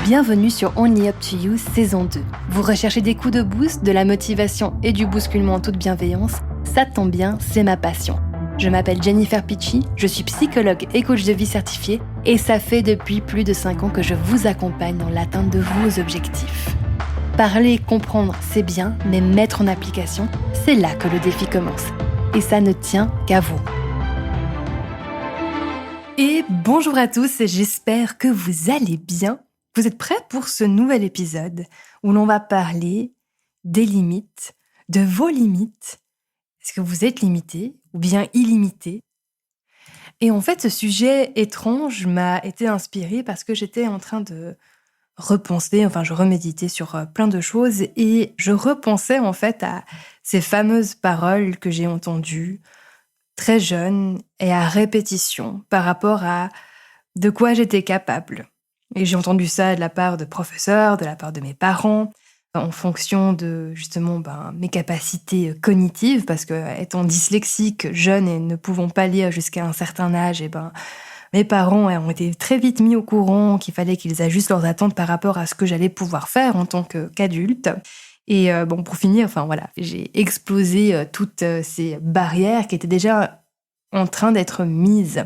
Bienvenue sur Only Up to You saison 2. Vous recherchez des coups de boost, de la motivation et du bousculement en toute bienveillance? Ça tombe bien, c'est ma passion. Je m'appelle Jennifer Picci, je suis psychologue et coach de vie certifiée et ça fait depuis plus de 5 ans que je vous accompagne dans l'atteinte de vos objectifs. Parler et comprendre, c'est bien, mais mettre en application, c'est là que le défi commence. Et ça ne tient qu'à vous. Et bonjour à tous, j'espère que vous allez bien. Vous êtes prêts pour ce nouvel épisode où l'on va parler des limites, de vos limites. Est-ce que vous êtes limité ou bien illimité? Et en fait, ce sujet étrange m'a été inspiré parce que j'étais en train de repenser, je reméditais sur plein de choses et je repensais en fait à ces fameuses paroles que j'ai entendues très jeune et à répétition par rapport à de quoi j'étais capable. Et j'ai entendu ça de la part de professeurs, de la part de mes parents, en fonction de justement mes capacités cognitives, parce que étant dyslexique, jeune et ne pouvant pas lire jusqu'à un certain âge, mes parents ont été très vite mis au courant qu'il fallait qu'ils ajustent leurs attentes par rapport à ce que j'allais pouvoir faire en tant qu'adulte. Et pour finir, j'ai explosé toutes ces barrières qui étaient déjà en train d'être mises.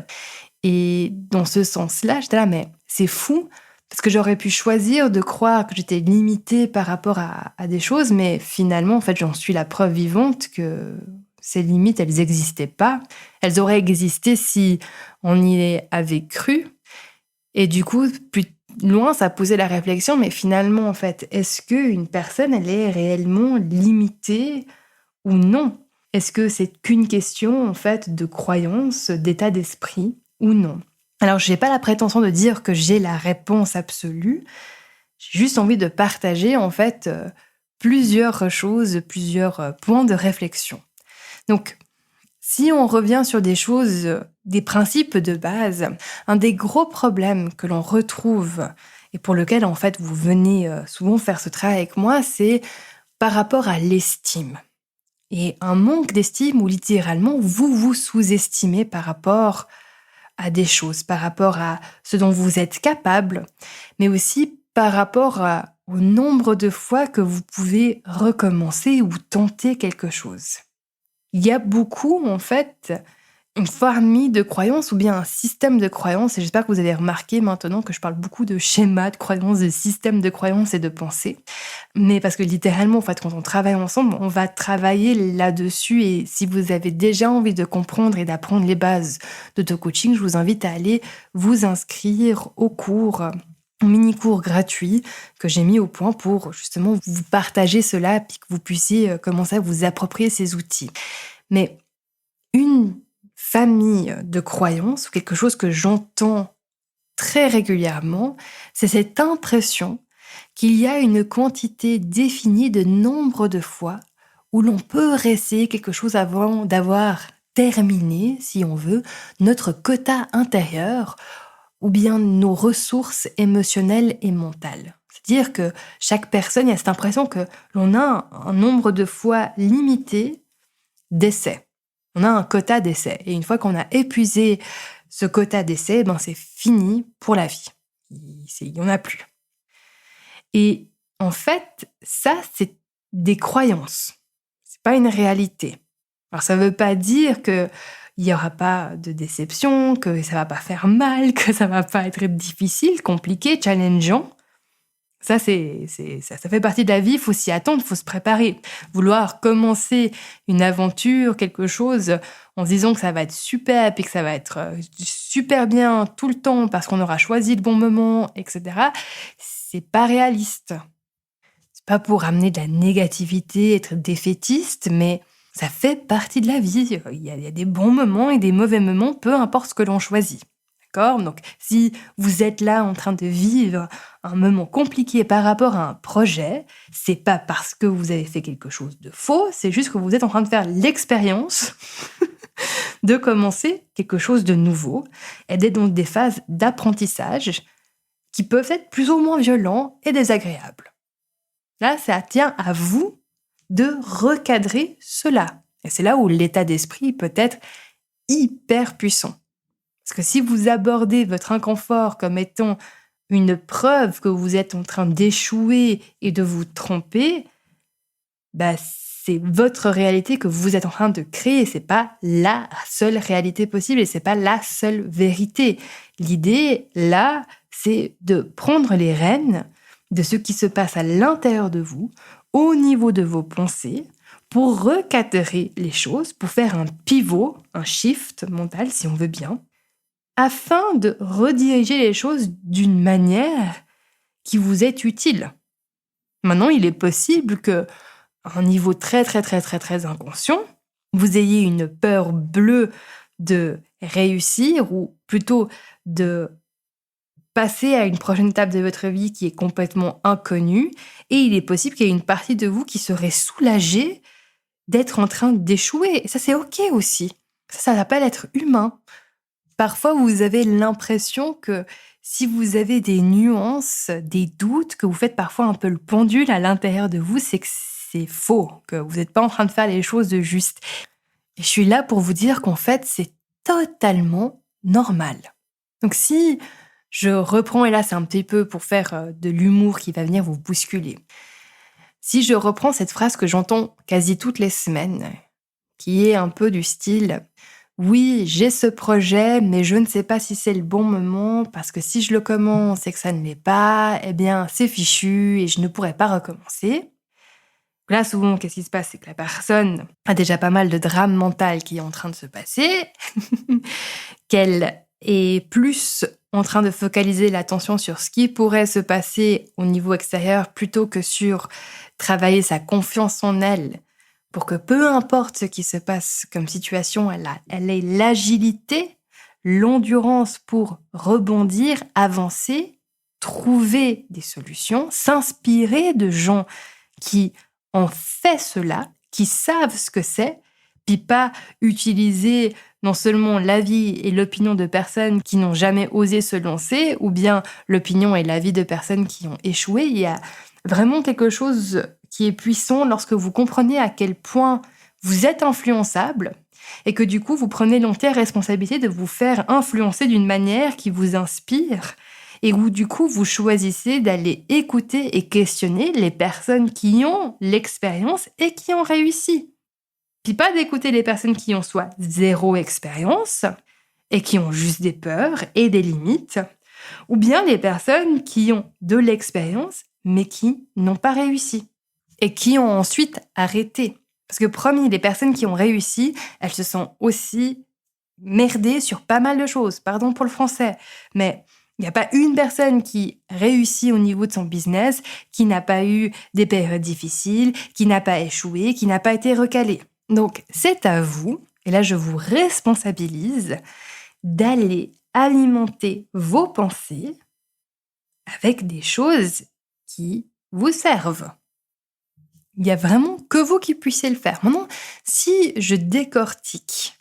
Et dans ce sens-là, j'étais là, mais c'est fou, parce que j'aurais pu choisir de croire que j'étais limitée par rapport à des choses, mais finalement, en fait, j'en suis la preuve vivante que ces limites, elles n'existaient pas. Elles auraient existé si on y avait cru. Et du coup, plus loin, ça posait la réflexion, mais finalement, en fait, est-ce qu'une personne, elle est réellement limitée ou non? Est-ce que c'est qu'une question, en fait, de croyance, d'état d'esprit ou non? Alors, je n'ai pas la prétention de dire que j'ai la réponse absolue. J'ai juste envie de partager, en fait, plusieurs choses, plusieurs points de réflexion. Donc, si on revient sur des choses, des principes de base, un des gros problèmes que l'on retrouve et pour lequel, en fait, vous venez souvent faire ce travail avec moi, c'est par rapport à l'estime. Et un manque d'estime où littéralement, vous vous sous-estimez par rapport à des choses, par rapport à ce dont vous êtes capable, mais aussi par rapport au nombre de fois que vous pouvez recommencer ou tenter quelque chose. Il y a beaucoup, en fait, une famille de croyances ou bien un système de croyances, et j'espère que vous avez remarqué maintenant que je parle beaucoup de schémas de croyances, de systèmes de croyances et de pensées, mais parce que littéralement, en fait, quand on travaille ensemble, on va travailler là-dessus, et si vous avez déjà envie de comprendre et d'apprendre les bases d'auto-coaching, je vous invite à aller vous inscrire au cours, un mini-cours gratuit que j'ai mis au point pour justement vous partager cela et que vous puissiez commencer à vous approprier ces outils. Mais une famille de croyances, ou quelque chose que j'entends très régulièrement, c'est cette impression qu'il y a une quantité définie de nombre de fois où l'on peut réessayer quelque chose avant d'avoir terminé, si on veut, notre quota intérieur ou bien nos ressources émotionnelles et mentales. C'est-à-dire que chaque personne, il y a cette impression que l'on a un nombre de fois limité d'essais. On a un quota d'essais. Et une fois qu'on a épuisé ce quota d'essais, c'est fini pour la vie. Il n'y en a plus. Et en fait, ça, c'est des croyances. C'est pas une réalité. Alors, ça veut pas dire qu'il n'y aura pas de déception, que ça va pas faire mal, que ça va pas être difficile, compliqué, challengeant. Ça, ça fait partie de la vie, il faut s'y attendre, il faut se préparer. Vouloir commencer une aventure, quelque chose, en se disant que ça va être super, puis que ça va être super bien tout le temps parce qu'on aura choisi le bon moment, etc., c'est pas réaliste. C'est pas pour amener de la négativité, être défaitiste, mais ça fait partie de la vie. Il y a des bons moments et des mauvais moments, peu importe ce que l'on choisit. D'accord ? Donc, si vous êtes là en train de vivre un moment compliqué par rapport à un projet, c'est pas parce que vous avez fait quelque chose de faux, c'est juste que vous êtes en train de faire l'expérience de commencer quelque chose de nouveau et d'être dans des phases d'apprentissage qui peuvent être plus ou moins violents et désagréables. Là, ça tient à vous de recadrer cela. Et c'est là où l'état d'esprit peut être hyper puissant. Parce que si vous abordez votre inconfort comme étant une preuve que vous êtes en train d'échouer et de vous tromper, c'est votre réalité que vous êtes en train de créer. C'est pas la seule réalité possible et c'est pas la seule vérité. L'idée, là, c'est de prendre les rênes de ce qui se passe à l'intérieur de vous, au niveau de vos pensées, pour recadrer les choses, pour faire un pivot, un shift mental, si on veut bien, afin de rediriger les choses d'une manière qui vous est utile. Maintenant, il est possible que, à un niveau très, très, très, très, très inconscient, vous ayez une peur bleue de réussir, ou plutôt de passer à une prochaine étape de votre vie qui est complètement inconnue, et il est possible qu'il y ait une partie de vous qui serait soulagée d'être en train d'échouer. Et ça, c'est OK aussi. Ça s'appelle être humain. Parfois, vous avez l'impression que si vous avez des nuances, des doutes, que vous faites parfois un peu le pendule à l'intérieur de vous, c'est que c'est faux, que vous n'êtes pas en train de faire les choses de juste. Et je suis là pour vous dire qu'en fait, c'est totalement normal. Donc si je reprends, et là c'est un petit peu pour faire de l'humour qui va venir vous bousculer. Si je reprends cette phrase que j'entends quasi toutes les semaines, qui est un peu du style « Oui, j'ai ce projet, mais je ne sais pas si c'est le bon moment, parce que si je le commence et que ça ne l'est pas, eh bien c'est fichu et je ne pourrai pas recommencer. » Là, souvent, qu'est-ce qui se passe? C'est que la personne a déjà pas mal de drame mental qui est en train de se passer, qu'elle est plus en train de focaliser l'attention sur ce qui pourrait se passer au niveau extérieur plutôt que sur travailler sa confiance en elle pour que peu importe ce qui se passe comme situation, elle ait l'agilité, l'endurance pour rebondir, avancer, trouver des solutions, s'inspirer de gens qui ont fait cela, qui savent ce que c'est, puis pas utiliser non seulement l'avis et l'opinion de personnes qui n'ont jamais osé se lancer, ou bien l'opinion et l'avis de personnes qui ont échoué. Il y a vraiment quelque chose qui est puissant lorsque vous comprenez à quel point vous êtes influençable et que du coup, vous prenez l'entière responsabilité de vous faire influencer d'une manière qui vous inspire et où du coup, vous choisissez d'aller écouter et questionner les personnes qui ont l'expérience et qui ont réussi. Puis pas d'écouter les personnes qui ont soit zéro expérience et qui ont juste des peurs et des limites, ou bien les personnes qui ont de l'expérience mais qui n'ont pas réussi et qui ont ensuite arrêté. Parce que promis, les personnes qui ont réussi, elles se sont aussi merdées sur pas mal de choses. Pardon pour le français, mais il n'y a pas une personne qui réussit au niveau de son business qui n'a pas eu des périodes difficiles, qui n'a pas échoué, qui n'a pas été recalé. Donc, c'est à vous, et là je vous responsabilise, d'aller alimenter vos pensées avec des choses qui vous servent. Il n'y a vraiment que vous qui puissiez le faire. Maintenant, si je décortique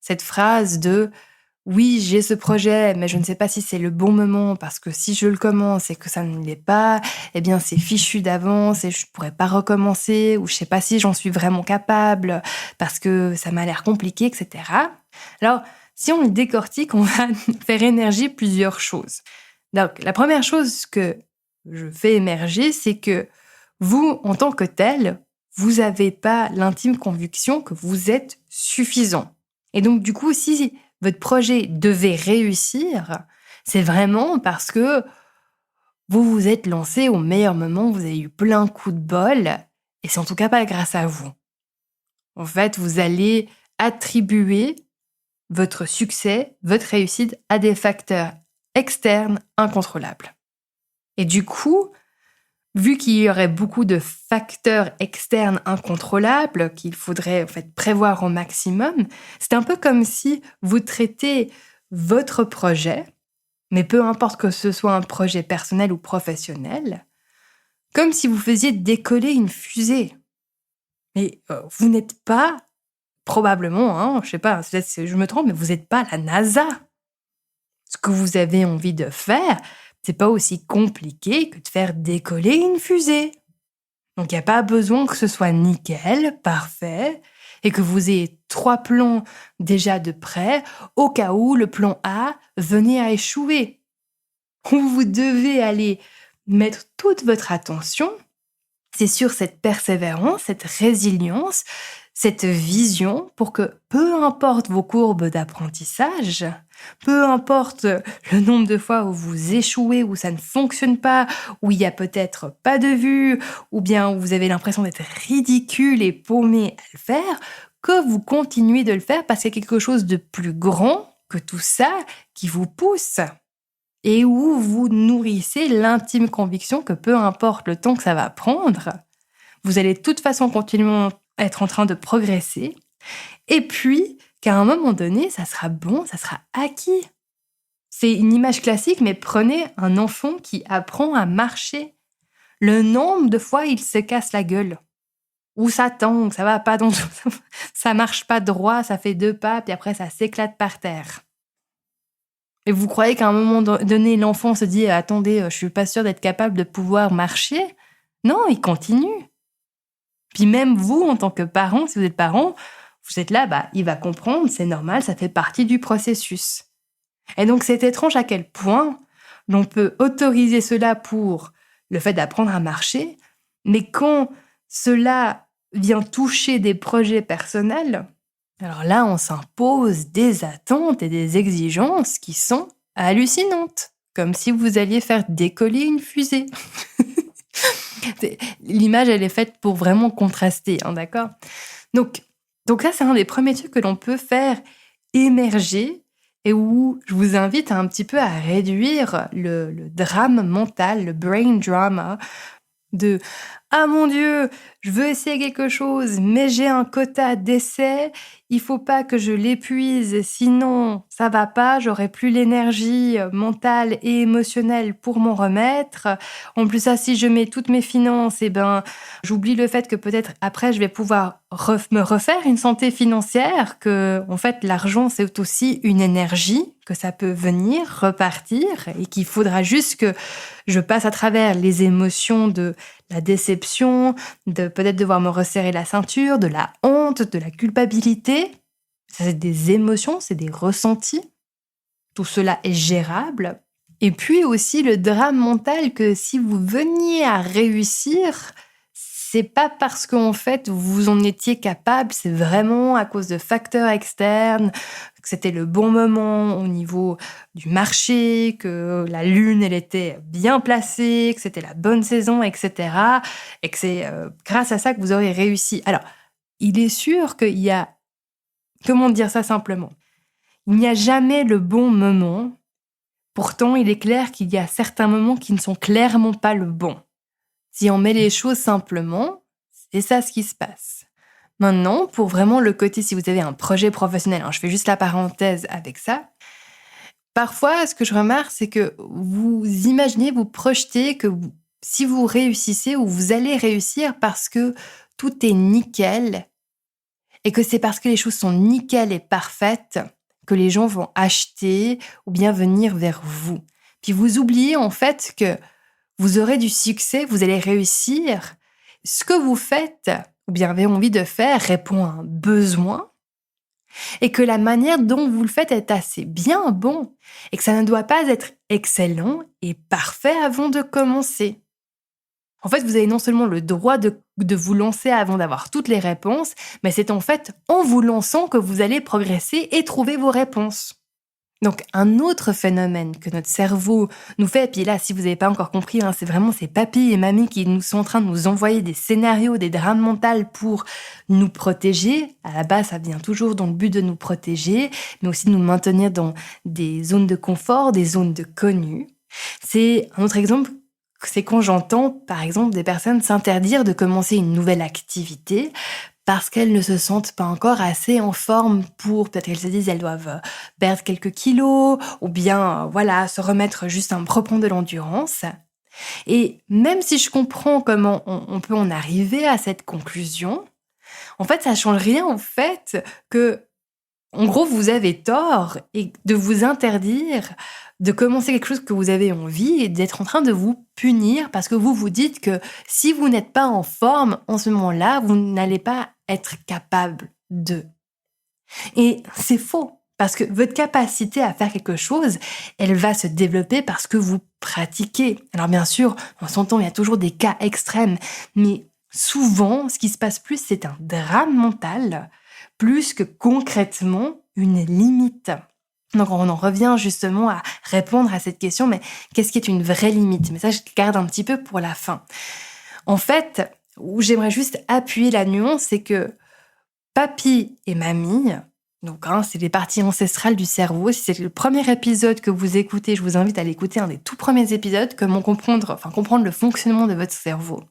cette phrase de « oui, j'ai ce projet, mais je ne sais pas si c'est le bon moment parce que si je le commence et que ça ne l'est pas, eh bien c'est fichu d'avance et je ne pourrais pas recommencer ou je ne sais pas si j'en suis vraiment capable parce que ça m'a l'air compliqué, etc. » Alors, si on le décortique, on va faire émerger plusieurs choses. Donc, la première chose que je fais émerger, c'est que vous, en tant que tel, vous n'avez pas l'intime conviction que vous êtes suffisant. Et donc, du coup, si votre projet devait réussir, c'est vraiment parce que vous vous êtes lancé au meilleur moment, vous avez eu plein de coups de bol, et c'est en tout cas pas grâce à vous. En fait, vous allez attribuer votre succès, votre réussite à des facteurs externes incontrôlables. Et du coup, vu qu'il y aurait beaucoup de facteurs externes incontrôlables qu'il faudrait en fait prévoir au maximum, c'est un peu comme si vous traitez votre projet, mais peu importe que ce soit un projet personnel ou professionnel, comme si vous faisiez décoller une fusée. Mais vous n'êtes pas, probablement, je sais pas, peut-être que je me trompe, mais vous n'êtes pas la NASA. Ce que vous avez envie de faire, c'est pas aussi compliqué que de faire décoller une fusée. Donc, il n'y a pas besoin que ce soit nickel, parfait, et que vous ayez 3 plans déjà de près, au cas où le plan A venait à échouer. où vous devez aller mettre toute votre attention, c'est sur cette persévérance, cette résilience, cette vision pour que peu importe vos courbes d'apprentissage, peu importe le nombre de fois où vous échouez, où ça ne fonctionne pas, où il y a peut-être pas de vue, ou bien où vous avez l'impression d'être ridicule et paumé à le faire, que vous continuez de le faire parce qu'il y a quelque chose de plus grand que tout ça qui vous pousse et où vous nourrissez l'intime conviction que peu importe le temps que ça va prendre, vous allez de toute façon continuer à être en train de progresser et puis qu'à un moment donné, ça sera bon, ça sera acquis. C'est une image classique, mais prenez un enfant qui apprend à marcher. Le nombre de fois il se casse la gueule, ou ça tangue, ça va pas, donc ça marche pas droit, ça fait 2 pas, puis après ça s'éclate par terre. Et vous croyez qu'à un moment donné, l'enfant se dit « Attendez, je suis pas sûr d'être capable de pouvoir marcher ?» Non, il continue. Puis même vous, en tant que parent, si vous êtes parent, vous êtes là, il va comprendre, c'est normal, ça fait partie du processus. Et donc c'est étrange à quel point l'on peut autoriser cela pour le fait d'apprendre à marcher, mais quand cela vient toucher des projets personnels, alors là, on s'impose des attentes et des exigences qui sont hallucinantes, comme si vous alliez faire décoller une fusée. L'image, elle est faite pour vraiment contraster, d'accord ? Donc là, c'est un des premiers trucs que l'on peut faire émerger et où je vous invite un petit peu à réduire le drame mental, le brain drama, de « Ah mon Dieu, je veux essayer quelque chose, mais j'ai un quota d'essai, il faut pas que je l'épuise, sinon ça va pas, j'aurai plus l'énergie mentale et émotionnelle pour m'en remettre. En plus, ça, si je mets toutes mes finances, j'oublie le fait que peut-être après je vais pouvoir me refaire une santé financière, que en fait l'argent c'est aussi une énergie, que ça peut venir, repartir, et qu'il faudra juste que je passe à travers les émotions de la déception, de peut-être devoir me resserrer la ceinture, de la honte, de la culpabilité. Ça, c'est des émotions, c'est des ressentis. Tout cela est gérable. Et puis aussi le drame mental que si vous veniez à réussir, c'est pas parce qu'en fait vous en étiez capable, c'est vraiment à cause de facteurs externes, que c'était le bon moment au niveau du marché, que la lune elle était bien placée, que c'était la bonne saison, etc. Et que c'est grâce à ça que vous aurez réussi. Alors, il est sûr qu'il y a, comment dire ça simplement, il n'y a jamais le bon moment. Pourtant, il est clair qu'il y a certains moments qui ne sont clairement pas le bon. Si on met les choses simplement, c'est ça ce qui se passe. Maintenant, pour vraiment le côté, si vous avez un projet professionnel, je fais juste la parenthèse avec ça, parfois, ce que je remarque, c'est que vous imaginez, vous projetez que si vous réussissez ou vous allez réussir parce que tout est nickel et que c'est parce que les choses sont nickel et parfaites que les gens vont acheter ou bien venir vers vous. Puis vous oubliez en fait que vous aurez du succès, vous allez réussir. Ce que vous faites, ou bien avez envie de faire, répond à un besoin, et que la manière dont vous le faites est assez bien bon, et que ça ne doit pas être excellent et parfait avant de commencer. En fait, vous avez non seulement le droit de vous lancer avant d'avoir toutes les réponses, mais c'est en fait en vous lançant que vous allez progresser et trouver vos réponses. Donc, un autre phénomène que notre cerveau nous fait, et puis là, si vous n'avez pas encore compris, c'est vraiment ces papis et mamies qui nous sont en train de nous envoyer des scénarios, des drames mentaux pour nous protéger. À la base, ça vient toujours dans le but de nous protéger, mais aussi de nous maintenir dans des zones de confort, des zones de connu. C'est un autre exemple, c'est quand j'entends, par exemple, des personnes s'interdire de commencer une nouvelle activité parce qu'elles ne se sentent pas encore assez en forme pour, peut-être qu'elles se disent elles doivent perdre quelques kilos, ou bien, se remettre juste reprendre de l'endurance. Et même si je comprends comment on peut en arriver à cette conclusion, en fait, ça change rien au fait que, en gros, vous avez tort et de vous interdire de commencer quelque chose que vous avez envie et d'être en train de vous punir parce que vous vous dites que si vous n'êtes pas en forme en ce moment-là, vous n'allez pas être capable de. Et c'est faux. Parce que votre capacité à faire quelque chose, elle va se développer parce que vous pratiquez. Alors bien sûr, on s'entend, il y a toujours des cas extrêmes, mais souvent, ce qui se passe plus, c'est un drame mental, plus que concrètement une limite. Donc on en revient justement à répondre à cette question, mais qu'est-ce qui est une vraie limite? Mais ça, je garde un petit peu pour la fin. En fait, où j'aimerais juste appuyer la nuance, c'est que papy et mamie, donc c'est les parties ancestrales du cerveau. Si c'est le premier épisode que vous écoutez, je vous invite à l'écouter, un des tout premiers épisodes, comment comprendre le fonctionnement de votre cerveau.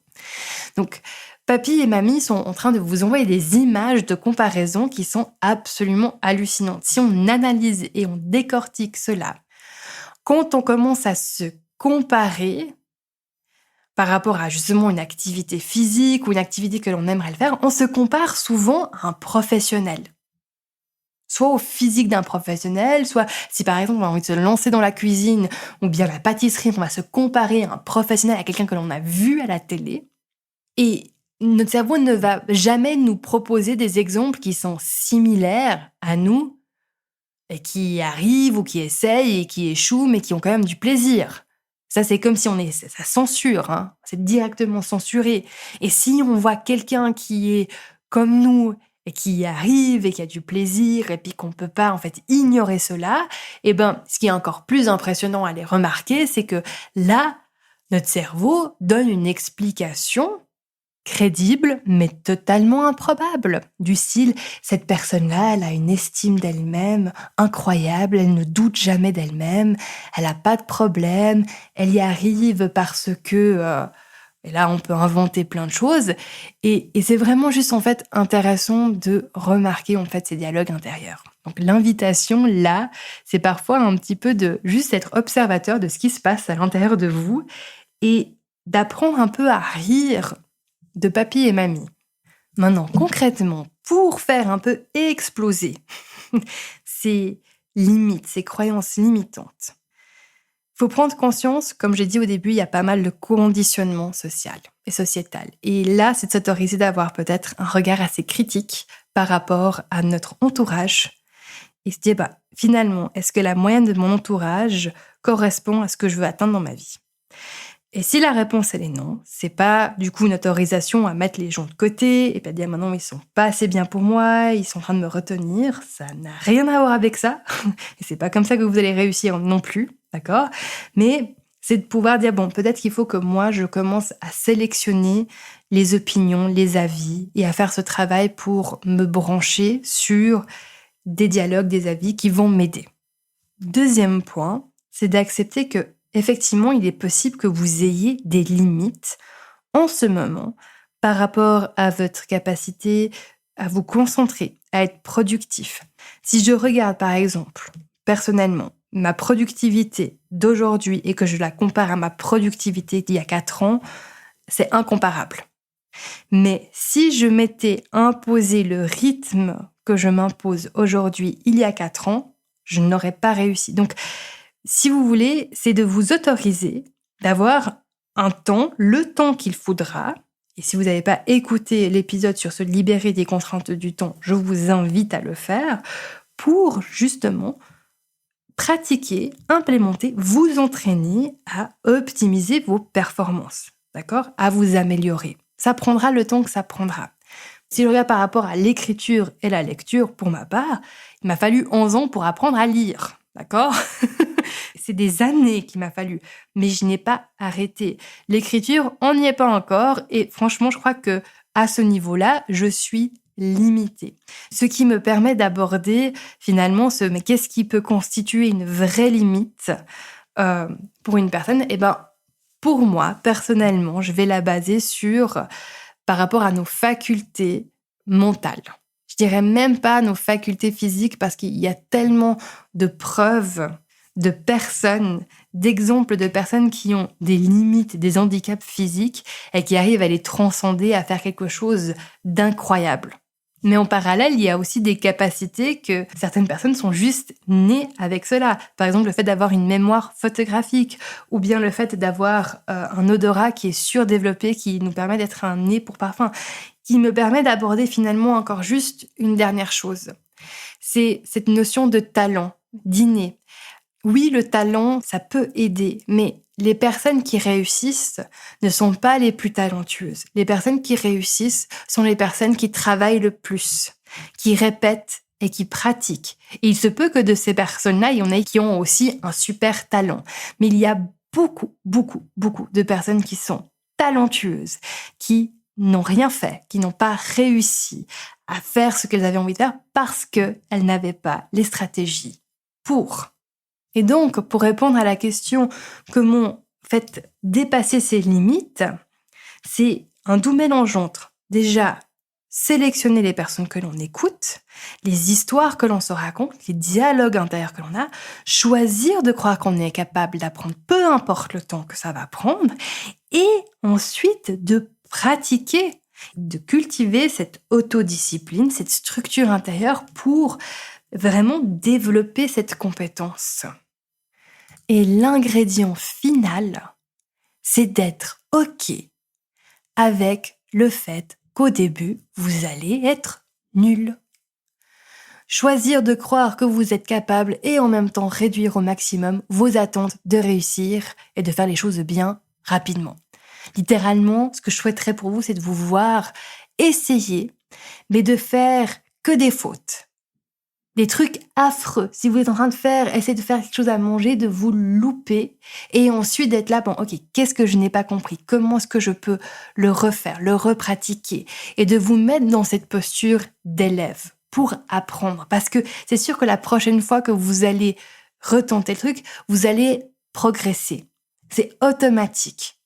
Donc, papy et mamie sont en train de vous envoyer des images de comparaison qui sont absolument hallucinantes. Si on analyse et on décortique cela, quand on commence à se comparer par rapport à justement une activité physique ou une activité que l'on aimerait le faire, on se compare souvent à un professionnel. Soit au physique d'un professionnel, soit si par exemple on a envie de se lancer dans la cuisine ou bien la pâtisserie, on va se comparer à un professionnel, à quelqu'un que l'on a vu à la télé. Et notre cerveau ne va jamais nous proposer des exemples qui sont similaires à nous et qui arrivent ou qui essayent et qui échouent mais qui ont quand même du plaisir. Ça, c'est comme si ça censure, hein. C'est directement censuré. Et si on voit quelqu'un qui est comme nous et qui y arrive et qui a du plaisir et puis qu'on peut pas, en fait, ignorer cela, ce qui est encore plus impressionnant à les remarquer, c'est que là, notre cerveau donne une explication crédible, mais totalement improbable. Du style, cette personne-là, elle a une estime d'elle-même incroyable, elle ne doute jamais d'elle-même, elle n'a pas de problème, elle y arrive parce que... et là, on peut inventer plein de choses. Et c'est vraiment juste, en fait, intéressant de remarquer, en fait, ces dialogues intérieurs. Donc, l'invitation, là, c'est parfois un petit peu de juste être observateur de ce qui se passe à l'intérieur de vous et d'apprendre un peu à rire de papy et mamie. Maintenant, concrètement, pour faire un peu exploser ces limites, ces croyances limitantes, il faut prendre conscience, comme j'ai dit au début, il y a pas mal de conditionnement social et sociétal. Et là, c'est de s'autoriser d'avoir peut-être un regard assez critique par rapport à notre entourage et se dire, finalement, est-ce que la moyenne de mon entourage correspond à ce que je veux atteindre dans ma vie ? Et si la réponse, elle est non, c'est pas du coup une autorisation à mettre les gens de côté et pas dire maintenant ils sont pas assez bien pour moi, ils sont en train de me retenir, ça n'a rien à voir avec ça. Et c'est pas comme ça que vous allez réussir non plus, d'accord ? Mais c'est de pouvoir dire peut-être qu'il faut que moi je commence à sélectionner les opinions, les avis et à faire ce travail pour me brancher sur des dialogues, des avis qui vont m'aider. Deuxième point, c'est d'accepter que effectivement, il est possible que vous ayez des limites en ce moment par rapport à votre capacité à vous concentrer, à être productif. Si je regarde par exemple, personnellement, ma productivité d'aujourd'hui et que je la compare à ma productivité d'il y a 4 ans, c'est incomparable. Mais si je m'étais imposé le rythme que je m'impose aujourd'hui il y a 4 ans, je n'aurais pas réussi. Donc, si vous voulez, c'est de vous autoriser d'avoir un temps, le temps qu'il faudra. Et si vous n'avez pas écouté l'épisode sur se libérer des contraintes du temps, je vous invite à le faire pour justement pratiquer, implémenter, vous entraîner à optimiser vos performances, d'accord ? À vous améliorer. Ça prendra le temps que ça prendra. Si je regarde par rapport à l'écriture et la lecture, pour ma part, il m'a fallu 11 ans pour apprendre à lire, d'accord ? C'est des années qu'il m'a fallu, mais je n'ai pas arrêté. L'écriture, on n'y est pas encore, et franchement, je crois que à ce niveau-là, je suis limitée. Ce qui me permet d'aborder finalement mais qu'est-ce qui peut constituer une vraie limite pour une personne ? Pour moi, personnellement, je vais la baser par rapport à nos facultés mentales. Je dirais même pas nos facultés physiques parce qu'il y a tellement de preuves de personnes, d'exemples de personnes qui ont des limites, des handicaps physiques et qui arrivent à les transcender, à faire quelque chose d'incroyable. Mais en parallèle, il y a aussi des capacités que certaines personnes sont juste nées avec cela. Par exemple, le fait d'avoir une mémoire photographique ou bien le fait d'avoir un odorat qui est surdéveloppé, qui nous permet d'être un nez pour parfum, qui me permet d'aborder finalement encore juste une dernière chose. C'est cette notion de talent, d'inné. Oui, le talent, ça peut aider, mais les personnes qui réussissent ne sont pas les plus talentueuses. Les personnes qui réussissent sont les personnes qui travaillent le plus, qui répètent et qui pratiquent. Et il se peut que de ces personnes-là, il y en ait qui ont aussi un super talent. Mais il y a beaucoup de personnes qui sont talentueuses, qui n'ont rien fait, qui n'ont pas réussi à faire ce qu'elles avaient envie de faire parce qu'elles n'avaient pas les stratégies pour. Et donc, pour répondre à la question comment fait dépasser ses limites, c'est un doux mélange entre déjà sélectionner les personnes que l'on écoute, les histoires que l'on se raconte, les dialogues intérieurs que l'on a, choisir de croire qu'on est capable d'apprendre, peu importe le temps que ça va prendre, et ensuite de pratiquer, de cultiver cette autodiscipline, cette structure intérieure pour vraiment développer cette compétence. Et l'ingrédient final, c'est d'être OK avec le fait qu'au début, vous allez être nul. Choisir de croire que vous êtes capable et en même temps réduire au maximum vos attentes de réussir et de faire les choses bien rapidement. Littéralement, ce que je souhaiterais pour vous, c'est de vous voir essayer, mais de faire que des fautes. Des trucs affreux. Si vous êtes en train de essayer de faire quelque chose à manger, de vous louper et ensuite d'être là, bon, ok, qu'est-ce que je n'ai pas compris? Comment est-ce que je peux le refaire, le repratiquer et de vous mettre dans cette posture d'élève pour apprendre. Parce que c'est sûr que la prochaine fois que vous allez retenter le truc, vous allez progresser. C'est automatique.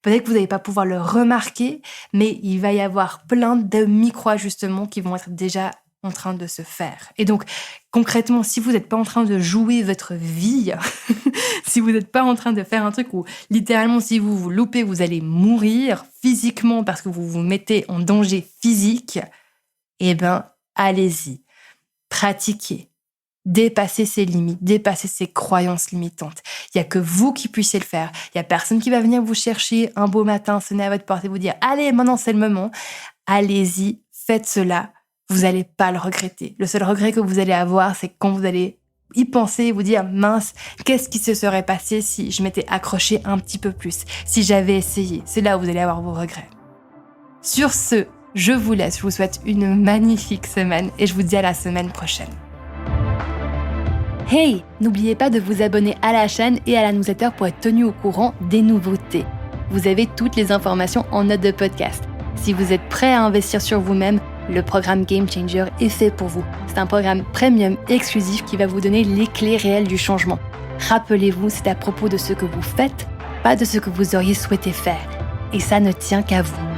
Peut-être que vous n'allez pas pouvoir le remarquer, mais il va y avoir plein de micro-ajustements qui vont être déjà en train de se faire. Et donc, concrètement, si vous n'êtes pas en train de jouer votre vie, si vous n'êtes pas en train de faire un truc où, littéralement, si vous vous loupez, vous allez mourir physiquement parce que vous vous mettez en danger physique, eh ben, allez-y. Pratiquez. Dépassez ses limites, dépassez ses croyances limitantes. Il n'y a que vous qui puissiez le faire. Il n'y a personne qui va venir vous chercher un beau matin, sonner à votre porte et vous dire « Allez, maintenant c'est le moment ». Allez-y, faites cela. Vous n'allez pas le regretter. Le seul regret que vous allez avoir, c'est quand vous allez y penser et vous dire « Mince, qu'est-ce qui se serait passé si je m'étais accroché un petit peu plus, si j'avais essayé ?» C'est là où vous allez avoir vos regrets. Sur ce, je vous laisse. Je vous souhaite une magnifique semaine et je vous dis à la semaine prochaine. Hey, n'oubliez pas de vous abonner à la chaîne et à la newsletter pour être tenu au courant des nouveautés. Vous avez toutes les informations en note de podcast. Si vous êtes prêt à investir sur vous-même, le programme Game Changer est fait pour vous. C'est un programme premium exclusif qui va vous donner les clés réelles du changement. Rappelez-vous, c'est à propos de ce que vous faites, pas de ce que vous auriez souhaité faire. Et ça ne tient qu'à vous.